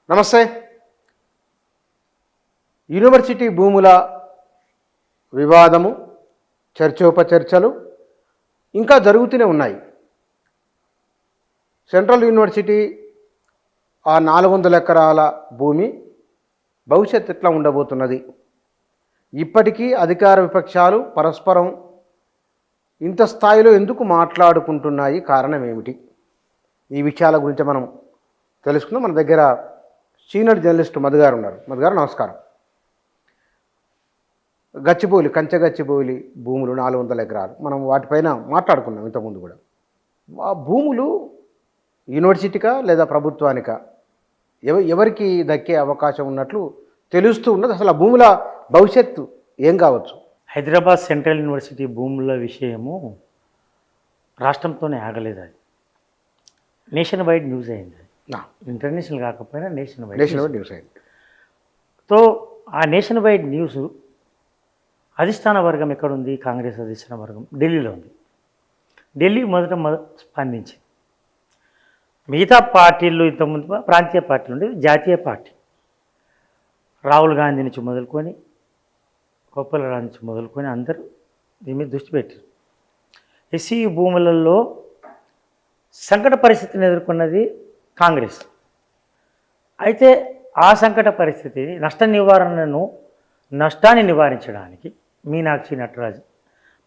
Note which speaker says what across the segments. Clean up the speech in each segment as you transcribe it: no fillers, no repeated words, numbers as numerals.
Speaker 1: నమస్తే. యూనివర్సిటీ భూముల వివాదము, చర్చోపచర్చలు ఇంకా జరుగుతూనే ఉన్నాయి. సెంట్రల్ యూనివర్సిటీ ఆ 400 ఎకరాల భూమి భవిష్యత్తు ఎట్లా ఉండబోతున్నది? ఇప్పటికీ అధికార విపక్షాలు పరస్పరం ఇంత స్థాయిలో ఎందుకు మాట్లాడుకుంటున్నాయి? కారణం ఏమిటి? ఈ విషయాల గురించి మనం తెలుసుకుందాం. మన దగ్గర సీనియర్ జర్నలిస్ట్ మధు గారు ఉన్నారు. మధు గారు నమస్కారం. గచ్చిబౌలి, కంచె గచ్చిబౌలి భూములు 400 ఎకరాలు, మనం వాటిపైన మాట్లాడుకున్నాం ఇంతకుముందు కూడా. ఆ భూములు యూనివర్సిటీకా లేదా ప్రభుత్వానికా, ఎవరికి దక్కే అవకాశం ఉన్నట్లు తెలుస్తూ ఉన్నది. అసలు ఆ భూముల భవిష్యత్తు ఏం కావచ్చు?
Speaker 2: హైదరాబాద్ సెంట్రల్ యూనివర్సిటీ భూముల విషయము రాష్ట్రంతోనే ఆగలేదు. అది నేషన్ వైడ్ న్యూస్ అయింది. ఇంటర్నేషనల్ కాకపోయినా నేషన్ వైడ్
Speaker 1: న్యూస్ అయింది.
Speaker 2: సో ఆ నేషన్ వైడ్ న్యూస్ అధిష్టాన వర్గం ఎక్కడుంది? కాంగ్రెస్ అధిష్టాన వర్గం ఢిల్లీలో ఉంది. ఢిల్లీ మొదట స్పందించింది. మిగతా పార్టీలు ఇంతకుముందు ప్రాంతీయ పార్టీలు ఉండేవి, జాతీయ పార్టీ రాహుల్ గాంధీ నుంచి మొదలుకొని కొప్పల రాజు నుంచి మొదలుకొని అందరూ దీని మీద దృష్టి పెట్టారు. ఎస్సీ భూములలో సంకట పరిస్థితిని ఎదుర్కొన్నది కాంగ్రెస్. అయితే ఆ సంకట పరిస్థితి నష్టాన్ని నివారించడానికి మీనాక్షి నటరాజు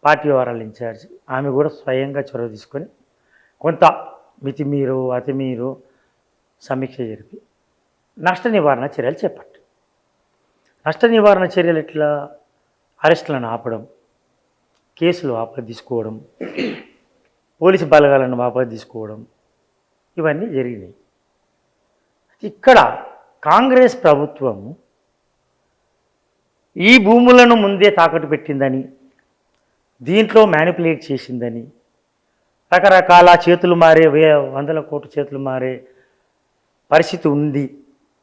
Speaker 2: పార్టీ వ్యవహారాల ఇన్ఛార్జ్, ఆమె కూడా స్వయంగా చొరవ తీసుకొని కొంత మితిమీరు అతిమీరు సమీక్ష జరిపి నష్ట నివారణ చర్యలు చేపట్టారు. నష్ట నివారణ చర్యలు ఎట్లా? అరెస్టులను ఆపడం, కేసులు వాపసు తీసుకోవడం, పోలీసు బలగాలను వాపసు తీసుకోవడం, ఇవన్నీ జరిగినాయి. ఇక్కడ కాంగ్రెస్ ప్రభుత్వం ఈ భూములను ముందే తాకట్టు పెట్టిందని, దీంట్లో మ్యానిపులేట్ చేసిందని, రకరకాల చేతులు మారే 100 కోట్ల చేతులు మారే పరిస్థితి ఉంది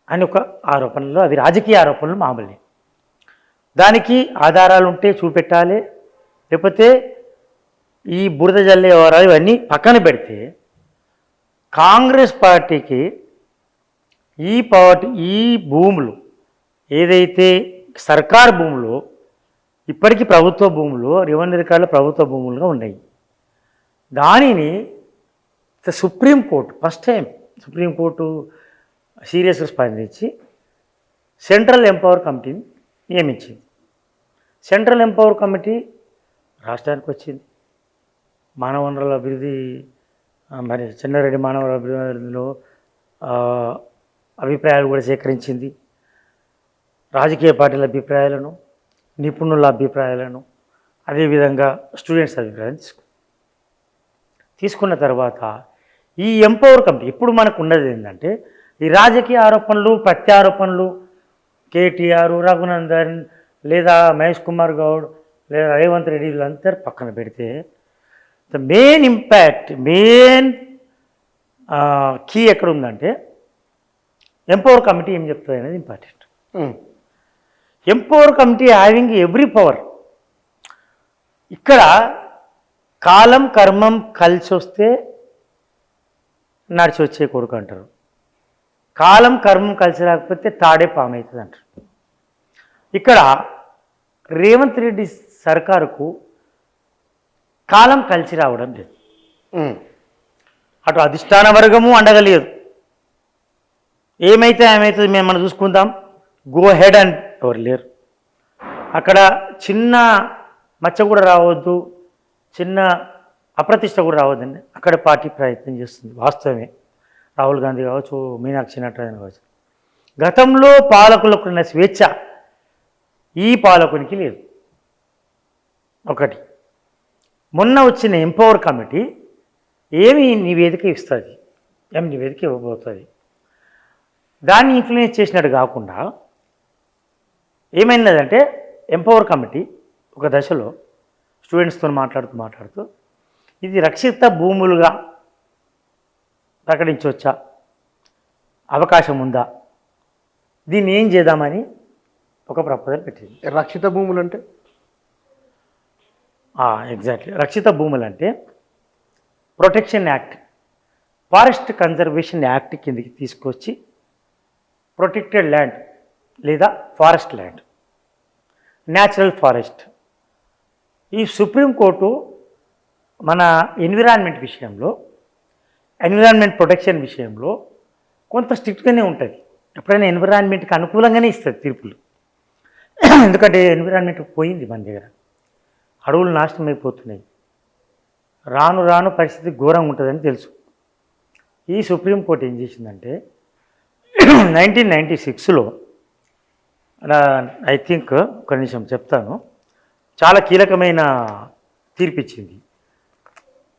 Speaker 2: అని ఒక ఆరోపణలు, అవి రాజకీయ ఆరోపణలు మామూలే. దానికి ఆధారాలు ఉంటే చూపెట్టాలి, లేకపోతే ఈ బురద జల్లే వ్యవహారాలు ఇవన్నీ పక్కన పెడితే కాంగ్రెస్ పార్టీకి ఈ భూములు ఏదైతే సర్కార్ భూములు ఇప్పటికీ ప్రభుత్వ భూములు, రెవెన్యూ రికార్డులో ప్రభుత్వ భూములుగా ఉన్నాయి. దానిని సుప్రీంకోర్టు ఫస్ట్ టైం సుప్రీంకోర్టు సీరియస్గా స్పందించి సెంట్రల్ ఎంపవర్ కమిటీని నియమించింది. సెంట్రల్ ఎంపవర్ కమిటీ రాష్ట్రానికి వచ్చింది. మానవ వనరుల అభివృద్ధి, మరి చెన్నారెడ్డి మానవ వనరుల అభివృద్ధిలో అభిప్రాయాలు కూడా సేకరించింది. రాజకీయ పార్టీల అభిప్రాయాలను, నిపుణుల అభిప్రాయాలను, అదేవిధంగా స్టూడెంట్స్ అభిప్రాయాలను తీసుకున్న తర్వాత ఈ ఎంపవర్ కమిటీ ఇప్పుడు మనకు ఉన్నది ఏంటంటే, ఈ రాజకీయ ఆరోపణలు ప్రత్యారోపణలు కేటీఆర్, రఘునందన్ లేదా మహేష్ కుమార్ గౌడ్ లేదా రేవంత్ రెడ్డి వీళ్ళందరూ పక్కన పెడితే the main impact, main key ఎక్కడ ఉందంటే ఎంపవర్ కమిటీ ఏం చెప్తుంది అనేది important. Empower committee having every power. ఇక్కడ కాలం కర్మం కలిసి వస్తే నడిచి వచ్చే కొడుకు అంటారు, కాలం కర్మం కలిసి రాకపోతే తాడే పాము అవుతుంది అంటారు. ఇక్కడ రేవంత్ రెడ్డి సర్కారుకు కాలం కలిసి రావడం లేదు. అటు అధిష్టాన వర్గము అండగలేదు. ఏమైతే మేము మనం చూసుకుందాం, గో హెడ్ అని ఎవరు లేరు. అక్కడ చిన్న మచ్చ కూడా రావద్దు, చిన్న అప్రతిష్ట కూడా రావద్దండి. అక్కడ పార్టీ ప్రయత్నం చేస్తుంది. వాస్తవమే, రాహుల్ గాంధీ కావచ్చు, మీనాక్షి నటరాజన్ కావచ్చు. గతంలో పాలకులకు ఉన్న స్వేచ్ఛ ఈ పాలకునికి లేదు. ఒకటి, మొన్న వచ్చిన ఎంపవర్ కమిటీ ఏమి నివేదిక ఇస్తుంది, ఏమి నివేదిక ఇవ్వబోతుంది, దాన్ని ఇన్ఫ్లుయెన్స్ చేసినట్టు కాకుండా ఏమైనదంటే ఎంపవర్ కమిటీ ఒక దశలో స్టూడెంట్స్తో మాట్లాడుతూ ఇది రక్షిత భూములుగా ప్రకటించవచ్చా, అవకాశం ఉందా, దీన్ని ఏం చేద్దామని ఒక ప్రపోజల్ పెట్టింది.
Speaker 1: రక్షిత భూములు అంటే
Speaker 2: ఎగ్జాక్ట్లీ రక్షిత భూములు అంటే protection act, forest conservation act కిందకి తీసుకొచ్చి ప్రొటెక్టెడ్ ల్యాండ్ లేదా ఫారెస్ట్ ల్యాండ్, న్యాచురల్ ఫారెస్ట్. ఈ సుప్రీంకోర్టు మన ఎన్విరాన్మెంట్ విషయంలో, ఎన్విరాన్మెంట్ ప్రొటెక్షన్ విషయంలో కొంత స్ట్రిక్ట్గానే ఉంటుంది. ఎప్పుడైనా ఎన్విరాన్మెంట్కి అనుకూలంగానే ఇస్తుంది తీర్పులు. ఎందుకంటే ఎన్విరాన్మెంట్ పోయింది మన దగ్గర, అడవులు నాశనం అయిపోతున్నాయి, రాను రాను పరిస్థితి ఘోరంగా ఉంటుందని తెలుసు. ఈ సుప్రీంకోర్టు ఏం చేసిందంటే 1996లో ఐ థింక్ ఒక నిమిషం చెప్తాను, చాలా కీలకమైన తీర్పు ఇచ్చింది.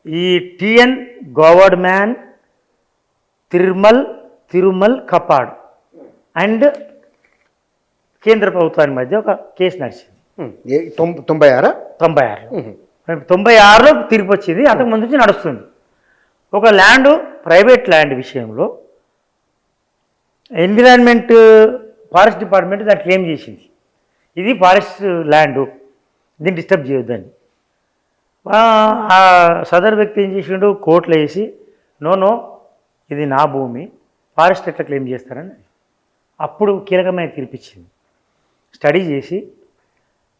Speaker 2: ఈ టిఎన్ గవర్డ్మ్యాన్ తిరుమల్ కపాడ్ అండ్ కేంద్ర ప్రభుత్వానికి మధ్య ఒక కేసు నడిచింది.
Speaker 1: 96
Speaker 2: 96లో తీర్పు వచ్చింది. అంతకు ముందు నుంచి నడుస్తుంది. ఒక ల్యాండ్, ప్రైవేట్ ల్యాండ్ విషయంలో ఎన్విరాన్మెంట్ ఫారెస్ట్ డిపార్ట్మెంట్ దాన్ని క్లెయిమ్ చేసింది, ఇది ఫారెస్ట్ ల్యాండు, దీన్ని డిస్టర్బ్ చేయొద్దని. ఆ సదర్ వ్యక్తి ఏం చేసిండు, కోర్టులో వేసి నో ఇది నా భూమి, ఫారెస్ట్ ఎట్లా క్లెయిమ్ చేస్తారని అప్పుడు కీలకమైన తీర్పిచ్చింది. స్టడీ చేసి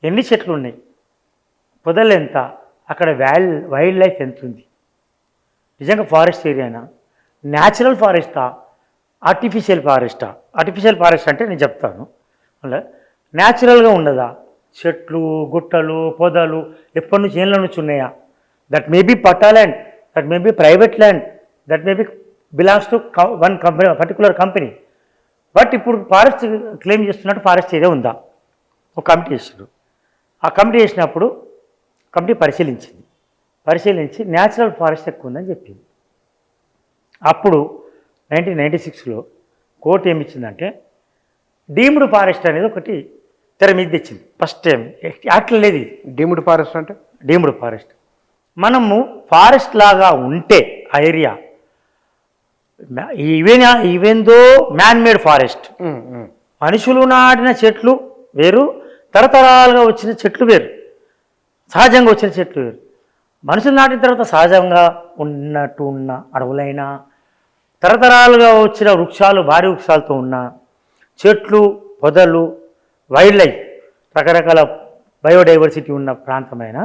Speaker 2: ఎన్ని చెట్లు ఉన్నాయి, పొదలు ఎంత, అక్కడ వైల్డ్ లైఫ్ ఎంత ఉంది, నిజంగా ఫారెస్ట్ ఏరియానా, న్యాచురల్ ఫారెస్టా, ఆర్టిఫిషియల్ ఫారెస్టా. ఆర్టిఫిషియల్ ఫారెస్ట్ అంటే నేను చెప్తాను, అలా న్యాచురల్గా ఉండదా, చెట్లు గుట్టలు పొదలు ఎప్పటి నుంచి ఏళ్ళ నుంచి ఉన్నాయా, that may be patta land, that may be private land, that may be belongs to one company, particular company. But ఇప్పుడు ఫారెస్ట్ క్లెయిమ్ చేస్తున్నట్టు ఫారెస్ట్ ఏరియా ఉందా, ఒక కమిటీ చేసారు. ఆ కమిటీ చేసినప్పుడు కమిటీ పరిశీలించి న్యాచురల్ ఫారెస్ట్ ఎక్కువ ఉందని చెప్పింది. అప్పుడు 1996లో కోర్టు ఏమి ఇచ్చిందంటే డీమ్డ్ ఫారెస్ట్ అనేది ఒకటి తెర మీద తెచ్చింది. ఫస్ట్ టైం యాక్ట్లో లేదు.
Speaker 1: డీమ్డ్ ఫారెస్ట్ అంటే
Speaker 2: డీమ్డ్ ఫారెస్ట్ మనము ఫారెస్ట్ లాగా ఉంటే ఆ area, even though man made forest, మనుషులు నాటిన చెట్లు వేరు, తరతరాలుగా వచ్చిన చెట్లు వేరు, సహజంగా వచ్చిన చెట్లు వేరు. మనుషులు నాటిన తర్వాత సహజంగా ఉన్నట్టు ఉన్న అడవులైనా, తరతరాలుగా వచ్చిన వృక్షాలు, భారీ వృక్షాలతో ఉన్న చెట్లు పొదలు, వైల్డ్ లైఫ్, రకరకాల బయోడైవర్సిటీ ఉన్న ప్రాంతమైన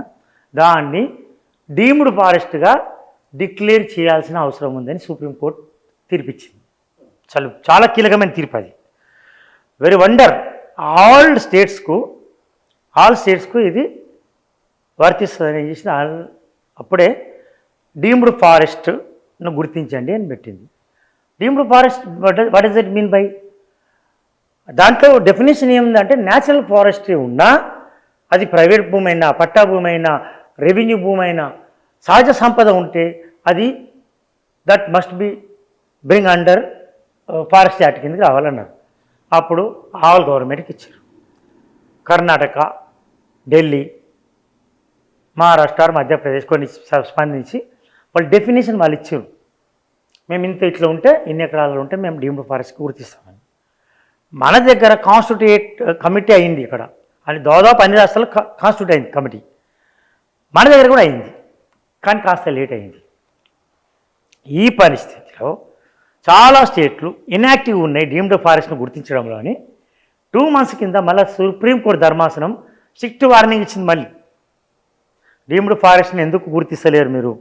Speaker 2: దాన్ని డీమ్డ్ ఫారెస్ట్గా డిక్లేర్ చేయాల్సిన అవసరం ఉందని సుప్రీంకోర్టు తీర్పిచ్చింది. చాలా కీలకమైన తీర్పు అది. Very wonder. ఆల్ స్టేట్స్కు ఇది వర్తిస్తుందని ఏం చేసింది, అప్పుడే డీమ్డ్ ఫారెస్ట్ను గుర్తించండి అని పెట్టింది. Deemed forest what does it mean by, దాంట్లో డెఫినేషన్ ఏముందంటే న్యాచురల్ ఫారెస్ట్రీ ఉన్నా, అది ప్రైవేట్ భూమి అయినా, పట్టా భూమి అయినా, రెవెన్యూ భూమి అయినా, సహజ సంపద ఉంటే అది that must be bring under forest act కిందకి రావాలన్నారు. అప్పుడు ఆల్ గవర్నమెంట్కి ఇచ్చారు. కర్ణాటక, ఢిల్లీ, మహారాష్ట్ర, మధ్యప్రదేశ్ కొన్ని స్పందించి వాళ్ళు డెఫినేషన్ వాళ్ళు ఇచ్చారు. మేము ఇంత ఇట్లా ఉంటే, ఇన్ని ఎకరాలు ఉంటే మేము డీమ్డ్ ఫారెస్ట్కి గుర్తిస్తామని. మన దగ్గర కాన్స్టిట్యూట్ కమిటీ అయింది ఇక్కడ, అని దాదాపు అన్ని రాష్ట్రాలు కాన్స్టిట్యూట్ అయింది కమిటీ. మన దగ్గర కూడా అయింది, కానీ కాస్త లేట్ అయింది. ఈ పరిస్థితిలో చాలా స్టేట్లు ఇన్యాక్టివ్ ఉన్నాయి డీమ్డ్ ఫారెస్ట్ను గుర్తించడంలో అని 2 months కింద మళ్ళీ సుప్రీంకోర్టు ధర్మాసనం స్ట్రిక్ట్ వార్నింగ్ ఇచ్చింది. మళ్ళీ డీమ్డ్ ఫారెస్ట్ని ఎందుకు గుర్తిస్తలేరు మీరు,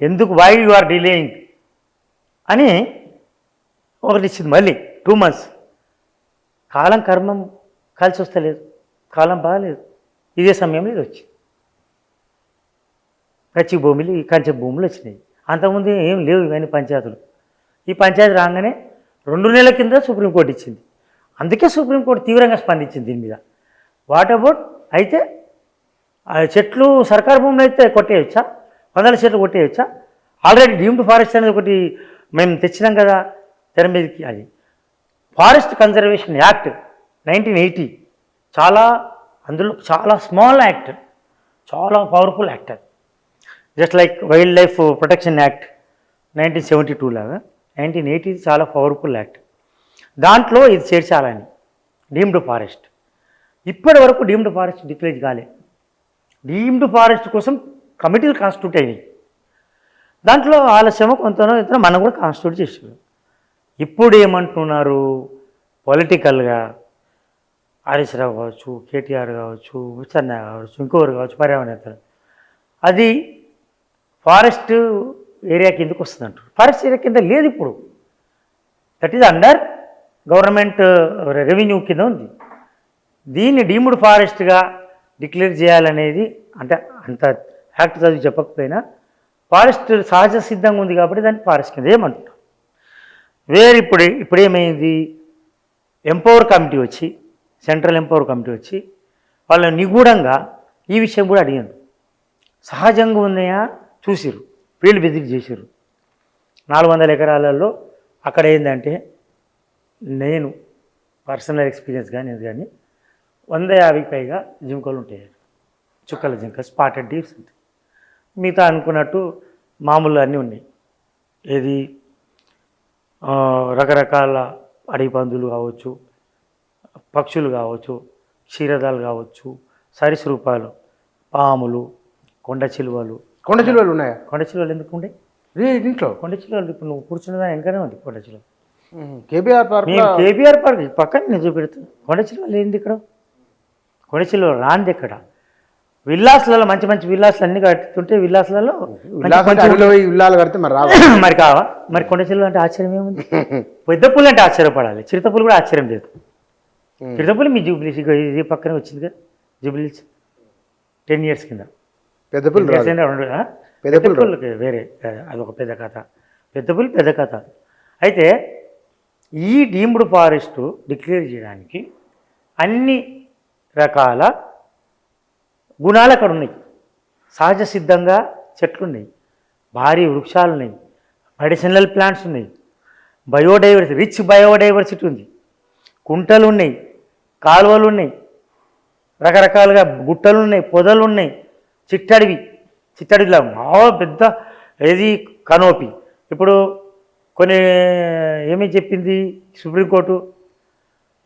Speaker 2: ఎందుకు, వై యు ఆర్ డిలేయింగ్ అని ఒకటి ఇచ్చింది. మళ్ళీ 2 months. కాలం కర్మం కలిసి వస్తలేదు, కాలం బాగాలేదు. ఇదే సమయంలో ఇది వచ్చింది. కచ్చి భూములు, ఈ కంచె భూములు వచ్చినాయి. అంతకుముందు ఏం లేవు ఇవన్నీ పంచాయతీలు. ఈ పంచాయతీ రాగానే 2 నెలల కింద సుప్రీంకోర్టు ఇచ్చింది. అందుకే సుప్రీంకోర్టు తీవ్రంగా స్పందించింది దీని మీద. వాట్ అబౌట్, అయితే చెట్లు సర్కారు భూములు అయితే కొట్టేయచ్చా, 100 చెట్లు కొట్టేయచ్చా? ఆల్రెడీ డీమ్డ్ ఫారెస్ట్ అనేది ఒకటి మేము తెచ్చినాం కదా తెర మీదకి. అది ఫారెస్ట్ కన్జర్వేషన్ యాక్ట్ 1980, అందులో చాలా స్మాల్ యాక్ట్, చాలా పవర్ఫుల్ యాక్ట్. అది just like wild life protection act 1972 లాగా 1980 చాలా పవర్ఫుల్ యాక్ట్. దాంట్లో ఇది చేర్చాలని డీమ్డ్ ఫారెస్ట్. ఇప్పటి వరకు డీమ్డ్ ఫారెస్ట్ డిక్లేర్ కాలే. డీమ్డ్ ఫారెస్ట్ కోసం కమిటీలు కాన్స్టిట్యూట్ అయినాయి. దాంట్లో ఆలస్యమో కొంతనో ఇంతనో మనం కూడా కాన్స్టిట్యూట్ చేసారు. ఇప్పుడు ఏమంటున్నారు, పొలిటికల్గా హరీష్ రావు కావచ్చు, కేటీఆర్ కావచ్చు, చెన్న కావచ్చు, ఇంకొకరు కావచ్చు, పర్యావరణేతలు, అది ఫారెస్ట్ ఏరియా కిందకు వస్తుంది అంటారు. ఫారెస్ట్ ఏరియా కింద లేదు ఇప్పుడు. That is under government revenue కింద ఉంది. దీన్ని డీమ్డ్ ఫారెస్ట్గా డిక్లేర్ చేయాలనేది అంటే అంత యాక్ట్ చదివి చెప్పకపోయినా ఫారెస్ట్ సహజ సిద్ధంగా ఉంది కాబట్టి దాన్ని ఫారెస్ట్ కింద ఏమంటారు. ఇప్పుడు ఏమైంది, ఎంపవర్ కమిటీ వచ్చి, సెంట్రల్ ఎంపవర్ కమిటీ వచ్చి వాళ్ళని నిగూఢంగా ఈ విషయం కూడా అడిగారు. సహజంగా ఉన్నాయా చూసిరు, ఫీల్డ్ విజిట్ చేసిరు. 400 ఎకరాలలో అక్కడ ఏంటంటే నేను పర్సనల్ ఎక్స్పీరియన్స్ కానీ ఇది కానీ 150 పైగా జింకలు ఉంటాయి. చుక్కల జింక, స్పాటెడ్ డీర్స్ ఉంటాయి. మిగతా అనుకున్నట్టు మామూలు అన్నీ ఉన్నాయి. ఏది రకరకాల అడవి పందులు కావచ్చు, పక్షులు కావచ్చు, క్షీరదాలు కావచ్చు, సరీసృపాలు, పాములు, కొండ చిలువలు
Speaker 1: ఉన్నాయా?
Speaker 2: కొండ చిలువలు ఎందుకు ఉండే
Speaker 1: ఇంట్లో?
Speaker 2: కొండ చిలువలు ఇప్పుడు నువ్వు కూర్చున్నదా వెనకనే ఉంది కొండ చిలువ.
Speaker 1: కేబీఆర్ పార్క్,
Speaker 2: కేబీఆర్ పార్క్ పక్కన నేను చూపెడుతుంది. కొండ చిలువలు ఏంది ఇక్కడ? కొండ చిలువ రాంది ఎక్కడ? విల్లాస్లలో మంచి మంచి విల్లాస్లు అన్ని కట్టుతుంటే విల్లాస్లలో
Speaker 1: విల్లాలు కడితే మరి రావు
Speaker 2: మరి కావా? మరి కొండ చిలువ అంటే ఆశ్చర్యం ఏముంది? పెద్ద పులు అంటే ఆశ్చర్యపడాలి, చిరుతపులు కూడా ఆశ్చర్యం లేదు. చిరుతపులు మీ జూబ్లీస్ ఇది పక్కనే వచ్చింది కదా, జూబ్లీస్ 10 years కింద.
Speaker 1: పెద్ద పులు
Speaker 2: వేరే, అదొక పెద్ద కథ. పెద్ద కథ. అయితే ఈ డీమ్డ్ ఫారెస్ట్ డిక్లేర్ చేయడానికి అన్ని రకాల గుణాలు అక్కడ ఉన్నాయి. సహజ సిద్ధంగా చెట్లు ఉన్నాయి, భారీ వృక్షాలు ఉన్నాయి, మెడిసినల్ ప్లాంట్స్ ఉన్నాయి, రిచ్ బయోడైవర్సిటీ ఉంది, కుంటలు ఉన్నాయి, కాలువలు ఉన్నాయి, రకరకాలుగా గుట్టలు ఉన్నాయి, పొదలు ఉన్నాయి, చిట్టడిలా పెద్ద ఏది కనోపి. ఇప్పుడు కొన్ని ఏమి చెప్పింది సుప్రీంకోర్టు,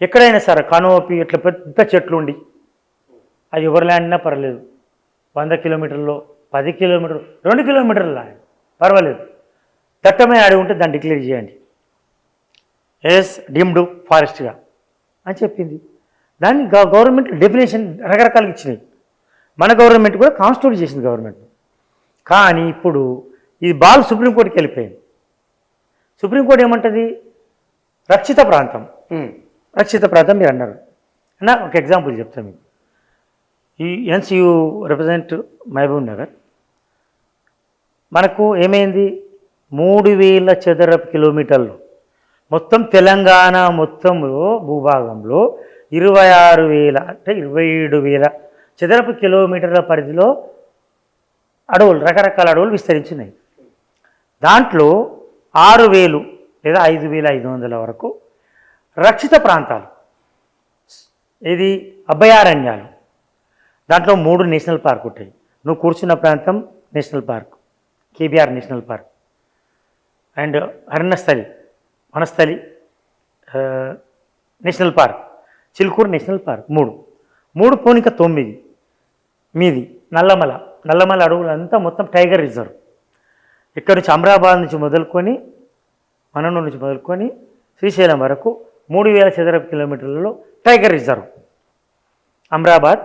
Speaker 2: ఎక్కడైనా సరే కనోపి ఇట్లా పెద్ద చెట్లు ఉండి అది ఎవరి ల్యాండ్ అయినా పర్వాలేదు, 100 kilometers, 10 kilometers, 2 kilometers ల్యాండ్ పర్వాలేదు, దట్టమైన అడవి ఉంటే దాన్ని డిక్లేర్ చేయండి డీమ్డ్ ఫారెస్ట్గా అని చెప్పింది. దాన్ని గవర్నమెంట్ డెఫినేషన్ రకరకాలుగా ఇచ్చినాయి. మన గవర్నమెంట్ కూడా కాన్స్టిట్యూట్ చేసింది గవర్నమెంట్. కానీ ఇప్పుడు ఇది సుప్రీంకోర్టుకి వెళ్ళిపోయింది. సుప్రీంకోర్టు ఏమంటుంది? రక్షిత ప్రాంతం మీరు అన్నారు అన్న. ఒక ఎగ్జాంపుల్ చెప్తాను మీకు. ఎన్స్ యూ రిప్రజెంట్ మహబూబ్ నగర్, మనకు ఏమైంది, 3000 చదరపు కిలోమీటర్లు మొత్తం తెలంగాణ మొత్తంలో భూభాగంలో 26,000 అంటే 27,000 చదరపు కిలోమీటర్ల పరిధిలో అడవులు, రకరకాల అడవులు విస్తరించున్నాయి. దాంట్లో 6,000 లేదా 5,500 వరకు రక్షిత ప్రాంతాలు, ఇది అభయారణ్యాలు. దాంట్లో 3 నేషనల్ పార్క్ ఉంటాయి. నువ్వు కూర్చున్న ప్రాంతం national park, KBR national park, and Vanasthali national park, Chilkur national park, 3 పోనిక 9 మీది నల్లమల అడవులంతా మొత్తం టైగర్ రిజర్వ్. ఇక్కడ నుంచి అమరాబాద్ నుంచి మొదలుకొని, మననూరు నుంచి మొదలుకొని శ్రీశైలం వరకు 3,000 చదరపు కిలోమీటర్లలో tiger reserve. Amrabad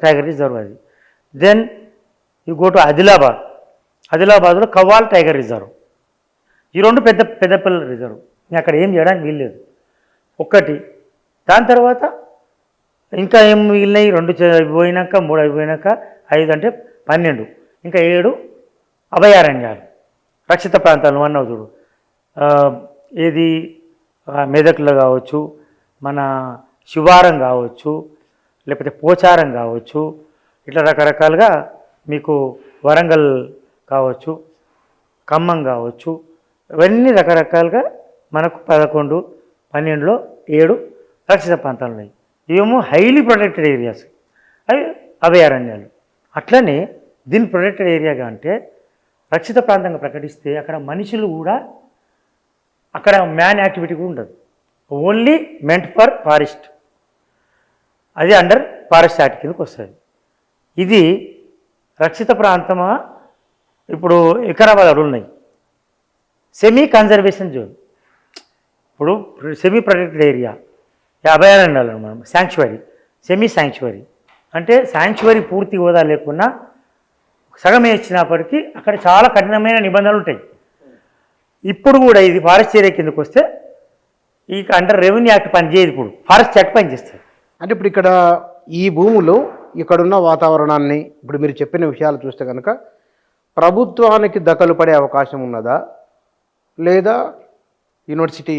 Speaker 2: tiger reserve అది. దెన్ యూ గో టు ఆదిలాబాద్లో కవ్వాల్ టైగర్ రిజర్వ్. ఈ 2 పెద్ద పిల్లల రిజర్వ్. అక్కడ ఏం చేయడానికి వీల్లేదు ఒక్కటి. దాని తర్వాత ఇంకా ఏం మిగిలినాయి, 2 అయిపోయినాక 3 అయిపోయినాక 5 అంటే 12, ఇంకా 7 అభయారణ్యాలు, రక్షిత ప్రాంతాలు. అన్నావు చూడు, ఏది మెదక్లో కావచ్చు, మన శివారం కావచ్చు, లేకపోతే పోచారం కావచ్చు, ఇట్లా రకరకాలుగా మీకు వరంగల్ కావచ్చు, ఖమ్మం కావచ్చు, ఇవన్నీ రకరకాలుగా మనకు 11, 12లో 7 రక్షిత ప్రాంతాలు ఉన్నాయి. ఇవేమో హైలీ ప్రొటెక్టెడ్ ఏరియాస్, అవి అభయారణ్యాలు. అట్లనే దీన్ని ప్రొటెక్టెడ్ ఏరియాగా అంటే రక్షిత ప్రాంతంగా ప్రకటిస్తే అక్కడ మనుషులు కూడా, అక్కడ మ్యాన్ యాక్టివిటీ కూడా ఉండదు, ఓన్లీ మెంట్ ఫర్ ఫారెస్ట్. అది అండర్ ఫారెస్ట్ యాక్ట్ కిందకి వస్తుంది. ఇది రక్షిత ప్రాంతమా? ఇప్పుడు వికారాబాద్ అడవులు ఉన్నాయి, సెమీ కన్జర్వేషన్ జోన్. ఇప్పుడు సెమీ ప్రొటెక్టెడ్ ఏరియా, అభయారణ్యాలు మనం శాంక్చువరీ, సెమీ శాంక్చువరీ అంటే శాంక్చువరీ పూర్తి హోదా లేకున్నా సగమే ఇచ్చినప్పటికీ అక్కడ చాలా కఠినమైన నిబంధనలు ఉంటాయి. ఇప్పుడు కూడా ఇది ఫారెస్ట్ ఏరియా కిందకు వస్తే ఈ అండర్ రెవెన్యూ యాక్ట్ పనిచేయదు, ఇప్పుడు ఫారెస్ట్ యాక్ట్ పనిచేస్తుంది.
Speaker 1: అంటే ఇప్పుడు ఇక్కడ ఈ భూములు ఇక్కడున్న వాతావరణాన్ని ఇప్పుడు మీరు చెప్పిన విషయాలు చూస్తే కనుక ప్రభుత్వానికి దఖలు పడే అవకాశం ఉన్నదా, లేదా యూనివర్సిటీ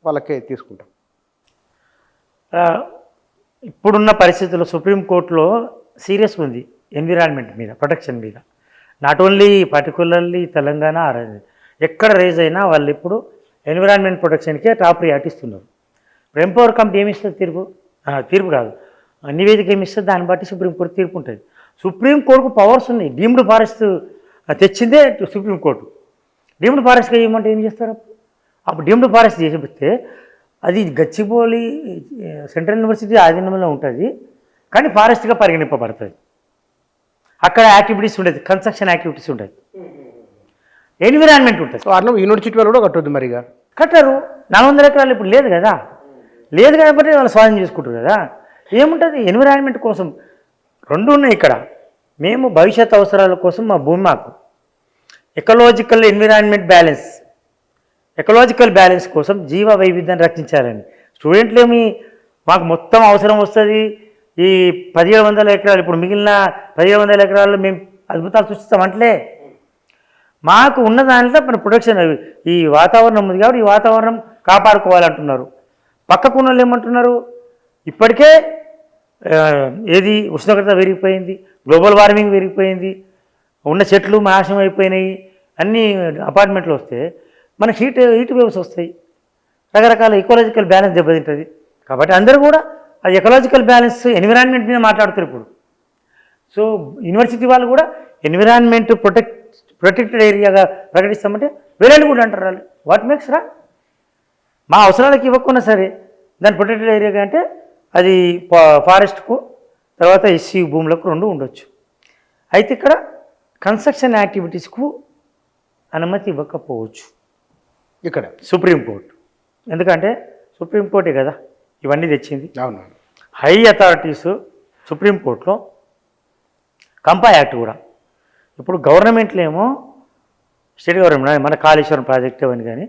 Speaker 1: వాళ్ళకే తీసుకుంటాం?
Speaker 2: ఇప్పుడున్న పరిస్థితుల్లో సుప్రీంకోర్టులో సీరియస్ ఉంది ఎన్విరాన్మెంట్ మీద, ప్రొటెక్షన్ మీద. నాట్ ఓన్లీ పర్టికులర్లీ తెలంగాణ, ఎక్కడ రేజ్ అయినా వాళ్ళు ఇప్పుడు ఎన్విరాన్మెంట్ ప్రొటెక్షన్కే టాప్ ప్రియారిటీ ఇస్తున్నారు. ఎంపవర్ కమిటీ ఏమి ఇస్తుంది తీర్పు కాదు, నివేదిక ఏమి ఇస్తుంది, దాన్ని బట్టి సుప్రీంకోర్టు తీర్పు ఉంటుంది. సుప్రీంకోర్టుకు పవర్స్ ఉన్నాయి. డీమ్డ్ ఫారెస్ట్ తెచ్చిందే సుప్రీంకోర్టు. డీమ్డ్ ఫారెస్ట్గా ఏమంటే ఏం చేస్తారు? అప్పుడు డీమ్డ్ ఫారెస్ట్ చేసిస్తే అది గచ్చిబౌలి సెంట్రల్ యూనివర్సిటీ ఆధీనంలో ఉంటుంది, కానీ ఫారెస్ట్గా పరిగణింపబడుతుంది. అక్కడ యాక్టివిటీస్ ఉండేది, కన్స్ట్రక్షన్ యాక్టివిటీస్ ఉండేది, ఎన్విరాన్మెంట్ ఉంటుంది.
Speaker 1: అన్నం యూనివర్సిటీ వాళ్ళు కూడా కట్టొద్దు మరిగా.
Speaker 2: కట్టారు. 400 ఎకరాలు ఇప్పుడు లేదు కదా, లేదు కాబట్టి వాళ్ళు స్వాధీనం చేసుకుంటారు కదా. ఏముంటుంది ఎన్విరాన్మెంట్ కోసం రెండు ఉన్నాయి ఇక్కడ. మేము భవిష్యత్ అవసరాల కోసం మా భూమి మాకు ecological environment balance, ecological balance కోసం జీవ వైవిధ్యాన్ని రక్షించాలని. స్టూడెంట్లు ఏమి మాకు మొత్తం అవసరం వస్తుంది, ఈ 1700 ఎకరాలు ఇప్పుడు మిగిలిన 1700 ఎకరాల్లో మేము అద్భుతాలు సృష్టిస్తామంటలే. మాకు ఉన్న దాంట్లో మన ప్రొటెక్షన్, ఈ వాతావరణం ఉంది కాబట్టి ఈ వాతావరణం కాపాడుకోవాలంటున్నారు. పక్కకున్న వాళ్ళు ఏమంటున్నారు, ఇప్పటికే ఏది ఉష్ణోగ్రత పెరిగిపోయింది, గ్లోబల్ వార్మింగ్ పెరిగిపోయింది, ఉన్న చెట్లు నాశనం అయిపోయినాయి, అన్ని అపార్ట్మెంట్లు వస్తే మనకి హీట్ వేవ్స్ వస్తాయి, రకరకాల ఎకలాజికల్ బ్యాలెన్స్ దెబ్బతింటుంది. కాబట్టి అందరూ కూడా అది ఎకలాజికల్ బ్యాలెన్స్ ఎన్విరాన్మెంట్ మీద మాట్లాడుతారు ఇప్పుడు. సో యూనివర్సిటీ వాళ్ళు కూడా ఎన్విరాన్మెంట్ ప్రొటెక్టెడ్ ఏరియాగా ప్రకటిస్తామంటే వీళ్ళు కూడా అంటారు వాళ్ళు. వాట్ మేక్స్ రా, మా అవసరాలకు ఇవ్వకున్నా సరే దాని ప్రొటెక్టెడ్ ఏరియాగా అంటే అది ఫారెస్ట్కు తర్వాత ఎస్సీ భూములకు రెండు ఉండొచ్చు. అయితే ఇక్కడ కన్స్ట్రక్షన్ యాక్టివిటీస్కు అనుమతి ఇవ్వకపోవచ్చు
Speaker 1: ఇక్కడ
Speaker 2: సుప్రీంకోర్టు. ఎందుకంటే సుప్రీంకోర్టే కదా ఇవన్నీ తెచ్చింది.
Speaker 1: అవును.
Speaker 2: హై అథారిటీస్ సుప్రీంకోర్టులో కంపా యాక్ట్ కూడా. ఇప్పుడు గవర్నమెంట్లు ఏమో స్టేట్ గవర్నమెంట్ మన కాళేశ్వరం ప్రాజెక్ట్ అవని, కానీ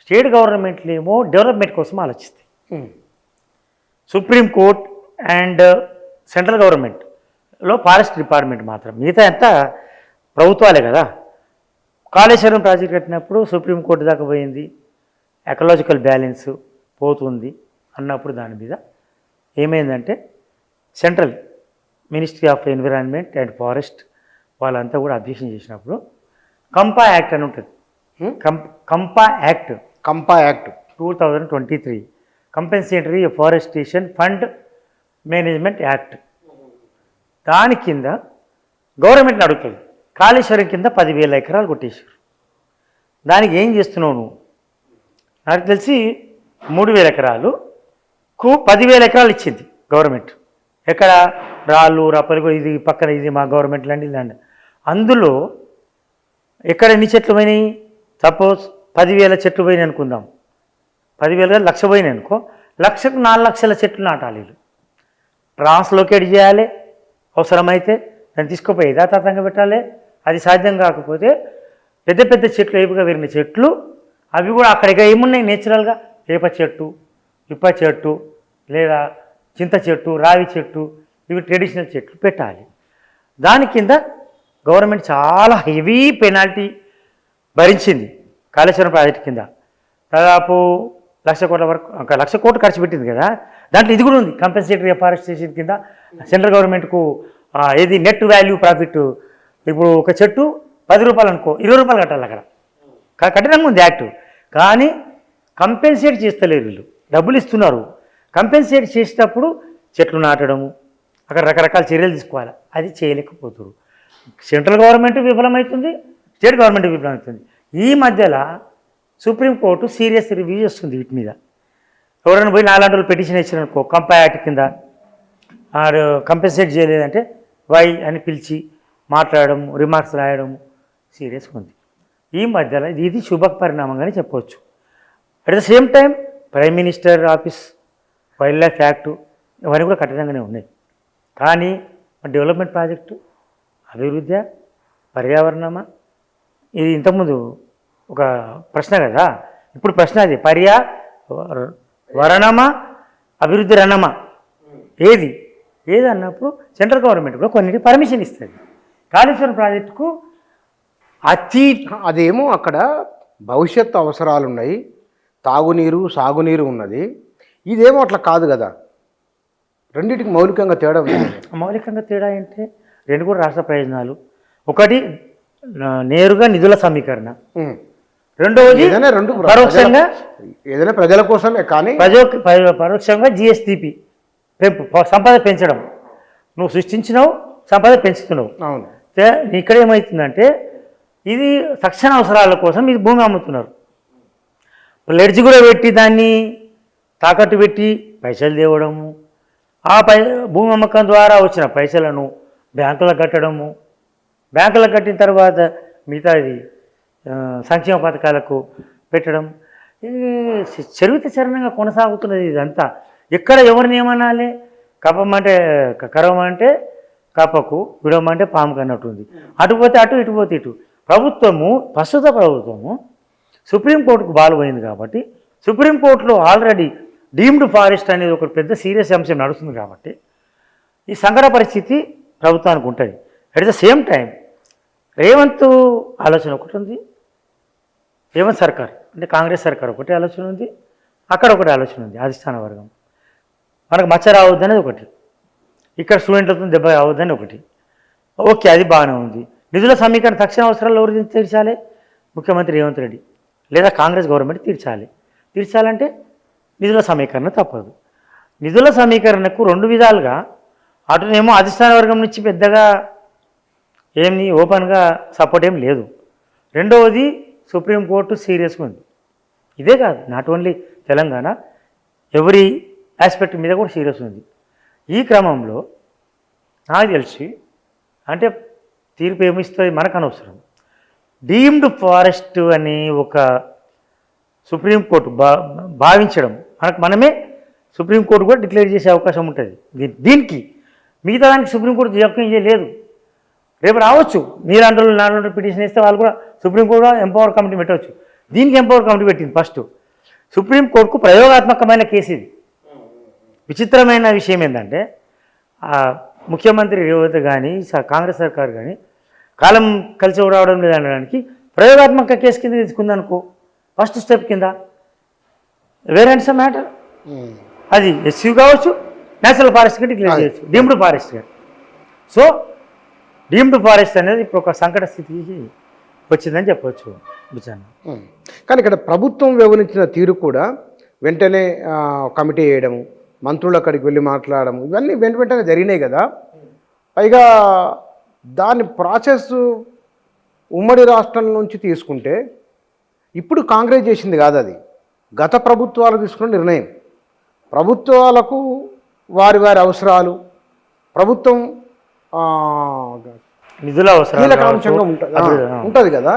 Speaker 2: స్టేట్ గవర్నమెంట్లు ఏమో డెవలప్మెంట్ కోసం ఆలోచిస్తాయి. సుప్రీంకోర్టు అండ్ సెంట్రల్ గవర్నమెంట్లో ఫారెస్ట్ డిపార్ట్మెంట్ మాత్రం, మిగతా అంతా ప్రభుత్వాలే కదా. కాళేశ్వరం ప్రాజెక్ట్ కట్టినప్పుడు సుప్రీంకోర్టు దాకా పోయింది, ఎకలాజికల్ బ్యాలెన్స్ పోతుంది అన్నప్పుడు దాని మీద ఏమైందంటే central ministry of environment and forest వాళ్ళంతా కూడా అబ్జెక్షన్ చేసినప్పుడు కంపా యాక్ట్ అని ఉంటుంది. CAMPA act 2023 compensatory afforestation fund management act. దాని కింద గవర్నమెంట్ని అడుగుతుంది, కాళేశ్వరం కింద 10,000 ఎకరాలు కొట్టేశారు, దానికి ఏం చేస్తున్నావు నువ్వు? నాకు తెలిసి 3,000 ఎకరాలుకు 10,000 ఎకరాలు ఇచ్చింది గవర్నమెంట్. ఎక్కడ రాళ్ళు రప్పలు, ఇది పక్కన ఇది మా గవర్నమెంట్ ల్యాండ్. అందులో ఎక్కడ ఎన్ని చెట్లు పోయినాయి? సపోజ్ 10,000 చెట్లు పోయినాయి అనుకుందాం, 10,000 కాదు 1,00,000 పోయినాయి అనుకో, 1,00,000కు 4 లక్షల చెట్లు నాటాలి. ట్రాన్స్లోకేట్ చేయాలి, అవసరమైతే దాన్ని తీసుకుపోయి యథాతథంగా పెట్టాలి. అది సాధ్యం కాకపోతే పెద్ద పెద్ద చెట్లు, ఏపుగా పెరిగిన చెట్లు అవి కూడా అక్కడికి ఏమున్నాయి నేచురల్గా, వేప చెట్టు, పిప్ప చెట్టు, లేదా చింత చెట్టు, రావి చెట్టు, ఇవి ట్రెడిషనల్ చెట్లు పెట్టాలి. దాని కింద గవర్నమెంట్ చాలా హెవీ పెనాల్టీ భరించింది కాళేశ్వరం ప్రాజెక్టు కింద. దాదాపు 1,00,000 కోట్ల వరకు, 1,00,000 కోట్లు ఖర్చు పెట్టింది కదా. దాంట్లో ఇది కూడా ఉంది, కంపెన్సేటరీ ఫారెస్టేషన్ కింద సెంట్రల్ గవర్నమెంట్కు ఏది నెట్ వాల్యూ ప్రాఫిట్. ఇప్పుడు ఒక చెట్టు 10 రూపాయలు అనుకో, 20 రూపాయలు కట్టాలి అక్కడ. కఠినంగా ఉంది యాక్ట్, కానీ కంపెన్సేట్ చేస్తలేరు వీళ్ళు, డబ్బులు ఇస్తున్నారు. కంపెన్సేట్ చేసేటప్పుడు చెట్లు నాటడము, అక్కడ రకరకాల చర్యలు తీసుకోవాలి, అది చేయలేకపోతున్నారు. సెంట్రల్ గవర్నమెంట్ విఫలమవుతుంది, స్టేట్ గవర్నమెంట్ విఫలమవుతుంది. ఈ మధ్యలో సుప్రీంకోర్టు సీరియస్ రివ్యూ చేస్తుంది వీటి మీద. ఎవరైనా పోయి 4 రోజులు పిటిషన్ ఇచ్చిననుకో కంపా యాక్ట్ కింద, కంపెన్సేట్ చేయలేదంటే వై అని పిలిచి మాట్లాడడం, రిమార్క్స్ రాయడం సీరియస్గా ఉంది. ఈ మధ్యలో ఇది శుభ పరిణామంగానే చెప్పవచ్చు. At the same time prime minister office, wild life act ఇవన్నీ కూడా కఠినంగానే ఉన్నాయి. కానీ డెవలప్మెంట్ ప్రాజెక్టు, అభివృద్ధి, పర్యావరణమా, ఇది ఇంతకుముందు ఒక ప్రశ్న కదా, ఇప్పుడు ప్రశ్న అది పర్యావరణమా అభివృద్ధి రణమా, ఏది అన్నప్పుడు సెంట్రల్ గవర్నమెంట్ కూడా కొన్నింటి పర్మిషన్ ఇస్తుంది. కాళేశ్వరం ప్రాజెక్టుకు
Speaker 1: అదేమో అక్కడ భవిష్యత్తు అవసరాలు ఉన్నాయి, తాగునీరు సాగునీరు ఉన్నది. ఇదేమో అట్లా కాదు కదా, రెండింటికి మౌలికంగా తేడా ఉంది.
Speaker 2: మౌలికంగా తేడా అంటే రెండు కూడా రాష్ట్ర ప్రయోజనాలు. ఒకటి నేరుగా నిధుల సమీకరణ, రెండవది పరోక్షంగా
Speaker 1: ఏదైనా ప్రజల కోసమే, కానీ
Speaker 2: పరోక్షంగా జిఎస్టిపి పెంపు, సంపద పెంచడం. నువ్వు సృష్టించినావు, సంపద పెంచుతున్నావు.
Speaker 1: అవును.
Speaker 2: ఇక్కడ ఏమవుతుందంటే ఇది తక్షణ అవసరాల కోసం ఇది భూమి అమ్ముతున్నారు. లెడ్జ్ కూడా పెట్టి దాన్ని తాకట్టు పెట్టి పైసలు తేవడము, ఆ భూమి అమ్మకం ద్వారా వచ్చిన పైసలను బ్యాంకులకు కట్టడము, బ్యాంకులకు కట్టిన తర్వాత మిగతాది సంక్షేమ పథకాలకు పెట్టడం, ఇది చరిత్రచరణంగా కొనసాగుతున్నది. ఇదంతా ఎక్కడ ఎవరిని ఏమనాలి, కప్పమంటే కరవమంటే కప్పకు, విడవమంటే పాముకు అన్నట్టుంది. అటు పోతే అటు, ఇటు పోతే ఇటు. ప్రస్తుత ప్రభుత్వము సుప్రీంకోర్టుకు బాలుపోయింది కాబట్టి, సుప్రీంకోర్టులో ఆల్రెడీ డీమ్డ్ ఫారెస్ట్ అనేది ఒక పెద్ద సీరియస్ అంశం నడుస్తుంది కాబట్టి ఈ సంకట పరిస్థితి ప్రభుత్వానికి ఉంటుంది. At the same time Revanth ఆలోచన ఒకటి ఉంది, రేవంత్ సర్కార్ అంటే కాంగ్రెస్ సర్కార్ ఒకటి ఆలోచన ఉంది, అక్కడ ఒకటి ఆలోచన ఉంది. అధిష్టాన వర్గం మనకు మచ్చ రావద్దనేది ఒకటి, ఇక్కడ స్టూడెంట్లతో దెబ్బ రావద్దని ఒకటి. ఓకే, అది బాగానే ఉంది. నిధుల సమీకరణ తక్షణ అవసరాలు ఎవరు తీర్చాలి? ముఖ్యమంత్రి రేవంత్ రెడ్డి లేదా కాంగ్రెస్ గవర్నమెంట్ తీర్చాలంటే నిధుల సమీకరణ తప్పదు. నిధుల సమీకరణకు రెండు విధాలుగా, అటునేమో అధిష్టాన వర్గం నుంచి పెద్దగా ఏమి ఓపెన్గా సపోర్ట్ ఏం లేదు, రెండవది సుప్రీంకోర్టు సీరియస్గా ఉంది. ఇదే కాదు, నాట్ ఓన్లీ తెలంగాణ, ఎవరి ఆస్పెక్ట్ మీద కూడా సీరియస్ ఉంది. ఈ క్రమంలో నాకు తెలిసి అంటే తీర్పు ఏమిస్తుంది మనకు అనవసరం, డీమ్డ్ ఫారెస్ట్ అని ఒక సుప్రీంకోర్టు భావించడం, మనమే సుప్రీంకోర్టు కూడా డిక్లేర్ చేసే అవకాశం ఉంటుంది. దీనికి మిగతా దానికి సుప్రీంకోర్టు జోక్యం చేయలేదు. రేపు రావచ్చు, నాలుగు పిటిషన్ ఇస్తే వాళ్ళు కూడా సుప్రీంకోర్టు ఎంపవర్ కమిటీ పెట్టవచ్చు. దీనికి ఎంపవర్ కమిటీ పెట్టింది ఫస్ట్. సుప్రీంకోర్టుకు ప్రయోగాత్మకమైన కేసు ఇది. విచిత్రమైన విషయం ఏంటంటే ముఖ్యమంత్రి రేవంత్ కానీ కాంగ్రెస్ సర్కార్ కానీ కాలం కలిసి రావడం లేదనడానికి ప్రయోగాత్మక కేసు కింద తీసుకుందనుకో, ఫస్ట్ స్టెప్ కింద వేరెంట్స్ మ్యాటర్, అది ఎస్యూ కావచ్చు, నేషనల్ ఫారెస్ట్గా డిక్లేర్ చేయొచ్చు, డీమ్డ్ ఫారెస్ట్గా. సో డీమ్డ్ ఫారెస్ట్ అనేది ఇప్పుడు ఒక సంకట స్థితికి వచ్చిందని చెప్పవచ్చు బుచ్చాన.
Speaker 1: కానీ ఇక్కడ ప్రభుత్వం వ్యవహరించిన తీరు కూడా వెంటనే కమిటీ వేయడము, మంత్రులు అక్కడికి వెళ్ళి మాట్లాడము, ఇవన్నీ వెంటనే జరిగినాయి కదా. పైగా దాని ప్రాసెస్ ఉమ్మడి రాష్ట్రం నుంచి తీసుకుంటే ఇప్పుడు కాంగ్రెస్ చేసింది కాదు, అది గత ప్రభుత్వాలు తీసుకున్న నిర్ణయం. ప్రభుత్వాలకు వారి అవసరాలు, ప్రభుత్వం
Speaker 2: నిధుల
Speaker 1: కీలకాంశంగా ఉంటుంది కదా.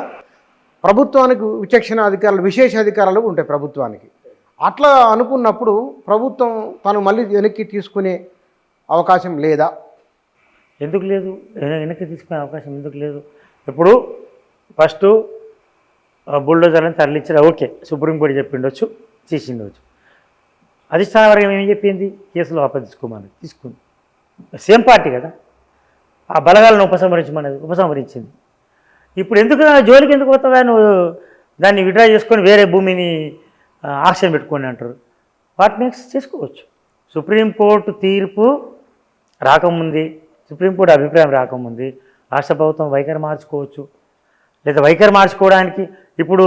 Speaker 1: ప్రభుత్వానికి విచక్షణ అధికారులు, విశేష అధికారాలు ఉంటాయి ప్రభుత్వానికి. అట్లా అనుకున్నప్పుడు ప్రభుత్వం తను మళ్ళీ వెనక్కి తీసుకునే అవకాశం లేదా?
Speaker 2: ఎందుకు లేదు? వెనక్కి తీసుకునే అవకాశం ఎందుకు లేదు? ఇప్పుడు ఫస్ట్ బుల్డోజర్ని తరలించడం ఓకే, సుప్రీంకోర్టు చెప్పిండొచ్చు, చేసిండొచ్చు. అధిష్టాన వర్గం ఏం చెప్పింది? కేసులో ఆపదించుకోమని తీసుకుంది. సేమ్ పార్టీ కదా, ఆ బలగాలను ఉపసంహరించింది. ఇప్పుడు ఎందుకు జోలికి ఎందుకు పోతావా నువ్వు? దాన్ని విడ్రా చేసుకొని వేరే భూమిని ఆక్షన్ పెట్టుకొని అంటారు. వాట్ నెక్స్ట్ చేసుకోవచ్చు. సుప్రీంకోర్టు తీర్పు రాకముంది, సుప్రీంకోర్టు అభిప్రాయం రాకముంది రాష్ట్ర ప్రభుత్వం వైఖరి మార్చుకోవచ్చు. లేదా వైఖరి మార్చుకోవడానికి ఇప్పుడు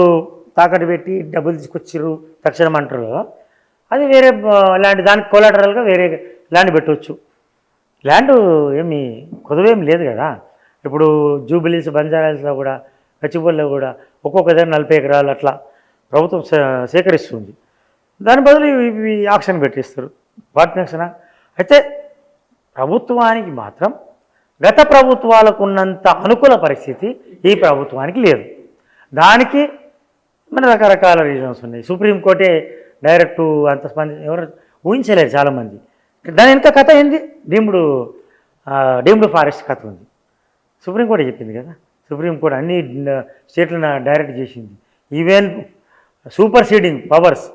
Speaker 2: తాకట్టు పెట్టి డబ్బులు తీసుకొచ్చిర్రు తక్షణం అంటారు, అది వేరే ల్యాండ్, దానికి కొలాటరల్గా వేరే ల్యాండ్ పెట్టవచ్చు. ల్యాండ్ ఏమి కొదవేమి లేదు కదా. ఇప్పుడు జూబిలీస్, బంజారాల్స్లో కూడా, గచ్చిబౌలిలో కూడా ఒక్కొక్క దగ్గర 40 ఎకరాలు అట్లా ప్రభుత్వం సేకరిస్తుంది. దాని బదులు ఇవి ఆక్షన్ పెట్టిస్తారు. What next? అయితే ప్రభుత్వానికి మాత్రం గత ప్రభుత్వాలకు ఉన్నంత అనుకూల పరిస్థితి ఈ ప్రభుత్వానికి లేదు. దానికి మన రకరకాల రీజన్స్ ఉన్నాయి. సుప్రీంకోర్టే డైరెక్ట్ అంత ఎవరు ఊహించలేరు చాలామంది. దాని వెనుక కథ ఏంది? డీమ్డ్ ఫారెస్ట్ కథ ఉంది. సుప్రీంకోర్టే చెప్పింది కదా. సుప్రీంకోర్టు అన్ని స్టేట్లను డైరెక్ట్ చేసింది. Even super seeding powers,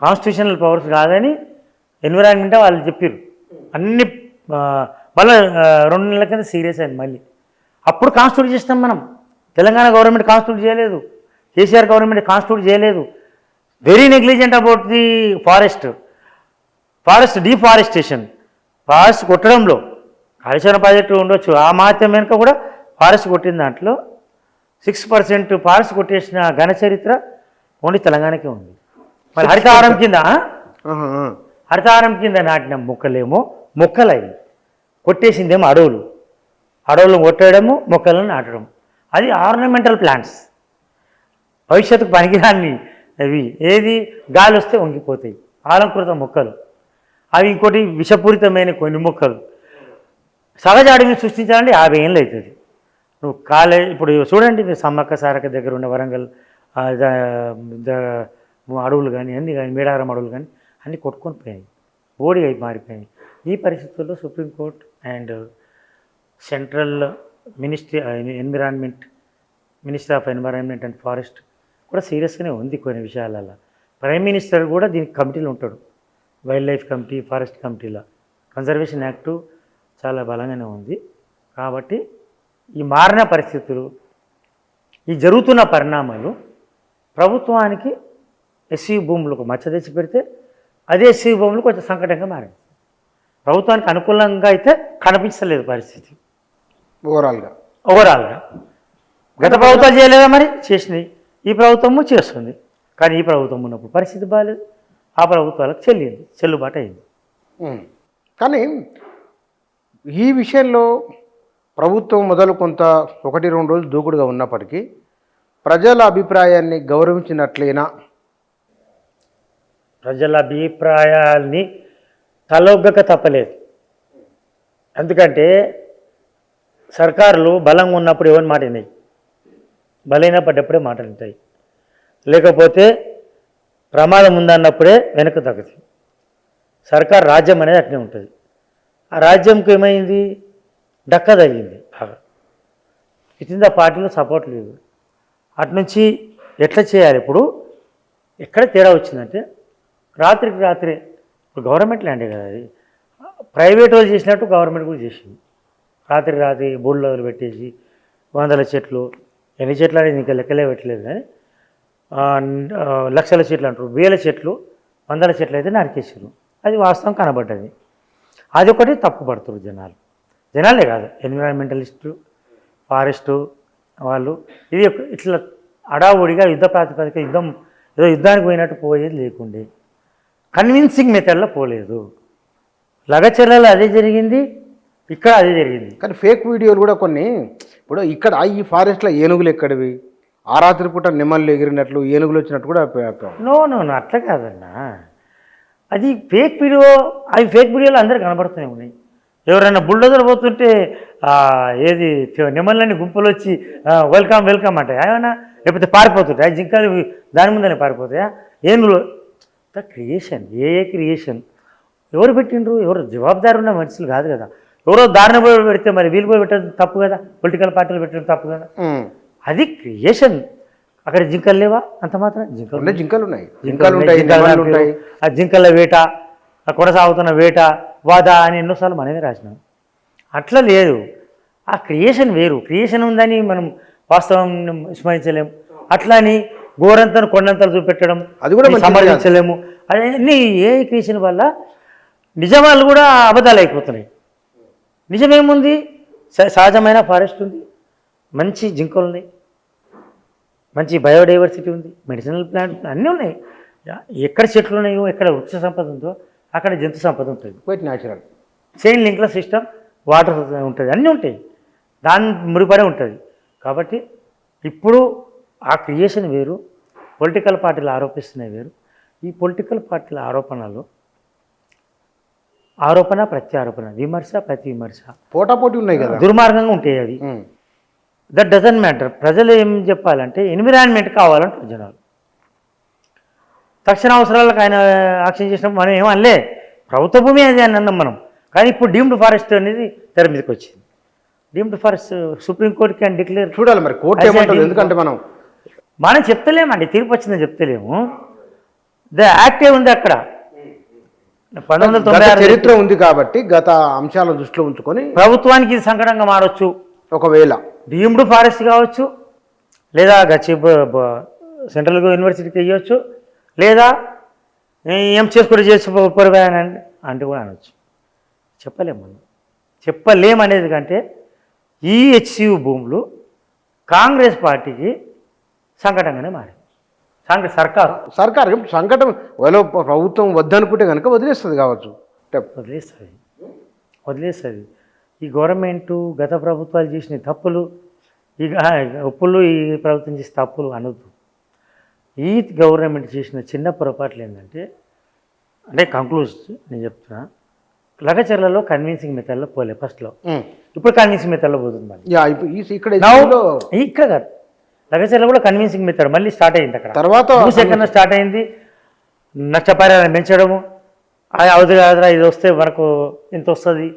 Speaker 2: constitutional powers కాదని ఎన్విరాన్మెంట్ వాళ్ళు చెప్పారు. అన్ని మళ్ళీ 2 నెలల కింద సీరియస్ అయింది మళ్ళీ. అప్పుడు కాన్స్టిట్యూట్ చేస్తాం మనం. తెలంగాణ గవర్నమెంట్ కాన్స్టిట్యూట్ చేయలేదు, కేసీఆర్ గవర్నమెంట్ కాన్స్టిట్యూట్ చేయలేదు. Very negligent about the forest deforestation. Forest కొట్టడంలో కాళేశ్వరం ప్రాజెక్టు ఉండొచ్చు, ఆ మాత్రం వెనుక కూడా ఫారెస్ట్ కొట్టిన దాంట్లో 6% ఫారెస్ట్ కొట్టేసిన ఘన చరిత్ర ఓన్లీ తెలంగాణకే ఉంది. మరి హరితహారం కింద నాటిన మొక్కలేమో మొక్కలు అవి, కొట్టేసిందేమో అడవులు కొట్టడము, మొక్కలను నాటడం. అది ఆర్నమెంటల్ ప్లాంట్స్, భవిష్యత్తుకు పనికిరాని అవి. ఏది గాలి వస్తే వంగిపోతాయి, అలంకృత మొక్కలు అవి. ఇంకోటి విషపూరితమైన కొన్ని మొక్కలు. సహజ అడవిని సృష్టించాలంటే 50 ఏళ్ళు అవుతుంది. నువ్వు ఇప్పుడు చూడండి, మీరు సమ్మక్క సారక్క దగ్గర ఉన్న వరంగల్ అడవులు కానీ అన్నీ కానీ, మేడారం అడవులు కానీ అన్నీ కొట్టుకొని పోయాయి, బోడి అయి మారిపోయాయి. ఈ పరిస్థితుల్లో supreme court and central ministry minister of environment and forest కూడా సీరియస్గానే ఉంది కొన్ని విషయాలలో. ప్రైమ్ మినిస్టర్ కూడా దీనికి కమిటీలో ఉంటాడు, వైల్డ్ లైఫ్ కమిటీ, ఫారెస్ట్ కమిటీలో. కన్జర్వేషన్ యాక్టు చాలా బలంగానే ఉంది. కాబట్టి ఈ మారిన పరిస్థితులు, ఈ జరుగుతున్న పరిణామాలు ప్రభుత్వానికి ఎస్సీ భూములకు మచ్చ తెచ్చి పెడితే, అదే ఎస్సీ భూములు కొంచెం సంకటంగా మారింది. ప్రభుత్వానికి అనుకూలంగా అయితే కనిపించలేదు పరిస్థితి. ఓవరాల్గా గత ప్రభుత్వాలు చేయలేదా? మరి చేసినాయి. ఈ ప్రభుత్వము చేస్తుంది. కానీ ఈ ప్రభుత్వం ఉన్నప్పుడు పరిస్థితి బాగాలేదు, ఆ ప్రభుత్వాలకు చెల్లుబాటు అయింది.
Speaker 1: కానీ ఈ విషయంలో ప్రభుత్వం మొదలు కొంత 1-2 రోజులు దూకుడుగా ఉన్నప్పటికీ ప్రజల అభిప్రాయాన్ని గౌరవించినట్లేనా?
Speaker 2: ప్రజల అభిప్రాయాల్ని తలొగ్గక తప్పలేదు. ఎందుకంటే సర్కారులు బలంగా ఉన్నప్పుడు ఎవరి మాట వినాయి, బలైన పడ్డప్పుడే మాట వింటాయి. లేకపోతే ప్రమాదం ఉందన్నప్పుడే వెనక తగ్గుతుంది. సర్కార్ రాజ్యం అనేది అట్నే ఉంటుంది. ఆ రాజ్యంకి ఏమైంది? డక్క తగ్గింది బాగా. ఇట్లా పార్టీలో సపోర్ట్ లేదు. అటునుంచి ఎట్లా చేయాలి? ఇప్పుడు ఎక్కడ తేడా వచ్చిందంటే, రాత్రికి రాత్రే, ఇప్పుడు గవర్నమెంట్ ల్యాండే కదా అది, ప్రైవేట్ వాళ్ళు చేసినట్టు గవర్నమెంట్ కూడా చేసింది. రాత్రి బోర్డులు పెట్టేసి 100 చెట్లు, ఎన్ని చెట్లు అనేది ఇంకా లెక్కలే పెట్టలేదు, కానీ లక్షల చెట్లు అంటారు, 1000 చెట్లు, 100 చెట్లు అయితే నరికేసారు. అది వాస్తవం కనబడ్డది. అది ఒకటి తప్పు పడుతున్నారు జనాలే కాదు, ఎన్విరాన్మెంటలిస్టు, ఫారెస్టు వాళ్ళు. ఇది ఇట్లా అడావుడిగా యుద్ధ ప్రాతిపదిక ఏదో యుద్ధానికి పోయినట్టు పోయేది లేకుండే, కన్విన్సింగ్ మెథడ్లో పోలేదు. లగచర్లలో అదే జరిగింది, ఇక్కడ అదే జరిగింది.
Speaker 1: కానీ ఫేక్ వీడియోలు కూడా కొన్ని, ఇప్పుడు ఇక్కడ ఈ ఫారెస్ట్లో ఏనుగులు ఎక్కడివి, ఆ రాత్రి పూట నెమళ్ళు ఎగిరినట్లు, ఏనుగులు వచ్చినట్టు కూడా
Speaker 2: నో అట్లా కాదన్నా. అది ఫేక్ వీడియో. అవి ఫేక్ వీడియోలు అందరూ కనబడుతూనే ఉన్నాయి. ఎవరైనా బుల్డోజర్ పోతుంటే ఏది నెమళ్ళని గుంపులు వచ్చి వెల్కమ్ అంటాయి ఏమన్నా, లేకపోతే పారిపోతుంటాయి జింకలు, దాని ముందనే పారిపోతాయా? ఏనుగులు క్రియేషన్, క్రియేషన్ ఎవరు పెట్టిండ్రు? ఎవరు జవాబుదారు ఉన్న మనుషులు కాదు కదా. ఎవరో దారిన పోయి పెడితే మరి వీళ్ళు పోయి పెట్టడం తప్పు కదా, పొలిటికల్ పార్టీలు పెట్టడం తప్పు కదా. అది క్రియేషన్. అక్కడ జింకలు లేవా? అంత మాత్రం
Speaker 1: జింకలు ఉన్నాయి.
Speaker 2: ఆ జింకల వేట, కొనసాగుతున్న వేట, వాదా అని ఎన్నోసార్లు మనమే రాసినాం. అట్లా లేదు. ఆ క్రియేషన్ వేరు. క్రియేషన్ ఉందని మనం వాస్తవం విస్మరించలేము. అట్లా అని గోరంతను కొండంతలు చూపెట్టడం
Speaker 1: అది కూడా
Speaker 2: సమర్థించలేము. అన్నీ క్రియేషన్ వల్ల నిజాలు కూడా అబద్ధాలు అయిపోతున్నాయి. నిజమేముంది? సహజమైన ఫారెస్ట్ ఉంది, మంచి జింకలు ఉన్నాయి, మంచి బయోడైవర్సిటీ ఉంది, మెడిసినల్ ప్లాంట్స్ అన్నీ ఉన్నాయి. ఎక్కడ చెట్లు ఉన్నాయో, ఎక్కడ వృక్ష సంపద ఉందో అక్కడ జంతు సంపద ఉంటుంది.
Speaker 1: న్యాచురల్
Speaker 2: చైన్ లింక్ల సిస్టమ్, వాటర్ ఉంటుంది, అన్నీ ఉంటాయి, దాని ముడిపడే ఉంటుంది. కాబట్టి ఇప్పుడు ఆ క్రియేషన్ వేరు, పొలిటికల్ పార్టీలు ఆరోపిస్తున్నాయి వేరు. ఈ పొలిటికల్ పార్టీల ఆరోపణ ప్రత్యారోపణ, విమర్శ ప్రతి విమర్శ
Speaker 1: పోటాపోటీ ఉన్నాయి కదా,
Speaker 2: దుర్మార్గంగా ఉంటాయి. అది దట్ డజంట్ మ్యాటర్. ప్రజలు ఏం చెప్పాలంటే ఎన్విరాన్మెంట్ కావాలంటారు జనాలు. తక్షణ అవసరాలకు ఆయన యాక్షన్ చేసినప్పుడు మనం ఏమనలే, ప్రభుత్వ భూమి అది అని అన్నాం మనం. కానీ ఇప్పుడు డీమ్డ్ ఫారెస్ట్ అనేది తెర మీదకి వచ్చింది. Deemed forest supreme court can declare.
Speaker 1: చూడాలి మరి కోర్టు ఏమంటుంది, ఎందుకంటే
Speaker 2: మనం చెప్తలేమండి, తీర్పు వచ్చిందని చెప్తలేము. యాక్టే ఉంది అక్కడ 1996
Speaker 1: చరిత్ర ఉంది కాబట్టి గత అంశాలను దృష్టిలో ఉంచుకొని
Speaker 2: ప్రభుత్వానికి ఇది సంకటంగా మారొచ్చు.
Speaker 1: ఒకవేళ
Speaker 2: డీమ్డ్ ఫారెస్ట్ కావచ్చు, లేదా సెంట్రల్ యూనివర్సిటీకి ఇవ్వచ్చు, లేదా ఏం చేసుకుంటూ చేసుకోపోయానండి అంటే కూడా అనొచ్చు. చెప్పలేము మనం, చెప్పలేమనేది కంటే ఈ హెచ్సియు భూములు కాంగ్రెస్ పార్టీకి సంకటంగానే మారింది. కాంగ్రెస్
Speaker 1: సర్కారు సంకటం ఒకవేళ ప్రభుత్వం వద్దనుకుంటే కనుక వదిలేస్తుంది కావచ్చు,
Speaker 2: వదిలేస్తుంది. ఈ గవర్నమెంటు గత ప్రభుత్వాలు చేసిన తప్పులు ఒప్పులు ఈ ప్రభుత్వం చేసిన తప్పులు అనొద్దు. ఈ గవర్నమెంట్ చేసిన చిన్న పొరపాట్లు ఏంటంటే, అంటే కంక్లూజన్ నేను చెప్తున్నా, లగచర్లలో కన్విన్సింగ్ మెథడ్లో పోలే ఫస్ట్లో, ఇప్పుడు కన్విన్సింగ్ మెథడ్లో పోతుంది. మళ్ళీ ఇక్కడ కాదు, లగచర్ల కూడా కన్విన్సింగ్ మెథడ్ మళ్ళీ స్టార్ట్ అయింది. అక్కడ
Speaker 1: తర్వాత
Speaker 2: సెకండ్ స్టార్ట్ అయింది. నష్టపరిహారం పెంచడము, అవధి కాదురా ఇది వస్తే మనకు ఇంత వస్తుంది,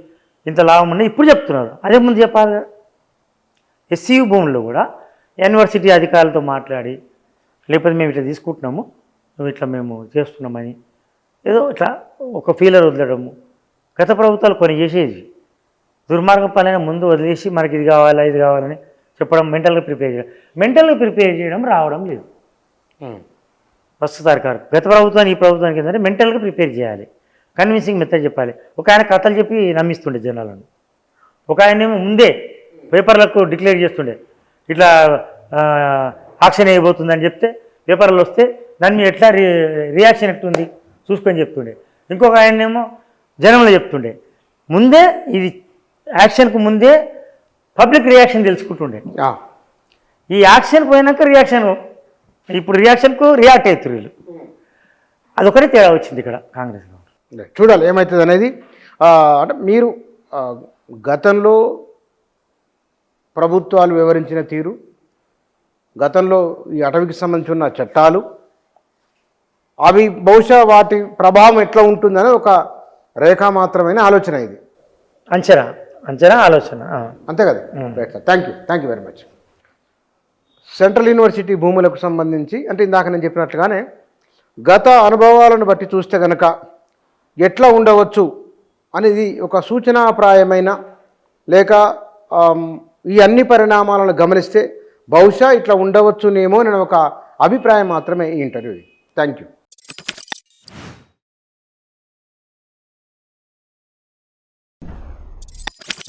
Speaker 2: ఇంత లాభం ఉంది ఇప్పుడు చెప్తున్నారు. అదే ముందు చెప్పాలి. హెచ్సియు భూముల్లో కూడా యూనివర్సిటీ అధికారులతో మాట్లాడి, లేకపోతే మేము ఇట్లా తీసుకుంటున్నాము, నువ్వు ఇట్లా మేము చేస్తున్నామని ఏదో ఇట్లా ఒక ఫీలర్ వదలడము. గత ప్రభుత్వాలు కొన్ని చేసేది దుర్మార్గం పనైనా ముందు వదిలేసి మనకి ఇది కావాలా ఇది కావాలని చెప్పడం, మెంటల్గా ప్రిపేర్ చేయడం రావడం లేదు ఫస్ట్ సర్కారు. గత ప్రభుత్వానికి ఈ ప్రభుత్వానికి ఏంటంటే మెంటల్గా ప్రిపేర్ చేయాలి, కన్విన్సింగ్ మెథడ్ చెప్పాలి. ఒక ఆయన కథలు చెప్పి నమ్మిస్తుండే జనాలను, ఒక ఆయనేమో ముందే పేపర్లకు డిక్లేర్ చేస్తుండే ఇట్లా ఆక్షన్ అయిపోతుందని చెప్తే పేపర్లు వస్తే దాని మీద ఎట్లా రియాక్షన్ ఎట్టుంది చూసుకొని చెప్తుండే. ఇంకొక ఆయనేమో జనంలో చెప్తుండే, ముందే ఇది యాక్షన్కు ముందే పబ్లిక్ రియాక్షన్ తెలుసుకుంటుండే. ఈ యాక్షన్ పోయినాక రియాక్షన్, ఇప్పుడు రియాక్షన్కు రియాక్ట్ అవుతారు వీళ్ళు. అదొకటే తేడా వచ్చింది ఇక్కడ కాంగ్రెస్.
Speaker 1: చూడాలి ఏమవుతుంది అనేది. అంటే మీరు గతంలో ప్రభుత్వాలు వివరించిన తీరు, గతంలో ఈ అటవీకి సంబంధించిన చట్టాలు, అవి బహుశా వాటి ప్రభావం ఎట్లా ఉంటుందని ఒక రేఖా మాత్రమైన ఆలోచన ఇది,
Speaker 2: అంచనా ఆలోచన,
Speaker 1: అంతే కదా. Thank you very much. Central university భూములకు సంబంధించి అంటే ఇందాక నేను చెప్పినట్లుగానే గత అనుభవాలను బట్టి చూస్తే కనుక ఎట్లా ఉండవచ్చు అనేది ఒక సూచనాప్రాయమైన, లేక ఈ అన్ని పరిణామాలను గమనిస్తే బహుశా ఇట్లా ఉండవచ్చునేమో అని ఒక అభిప్రాయం మాత్రమే ఈ ఇంటర్వ్యూ. Thank you.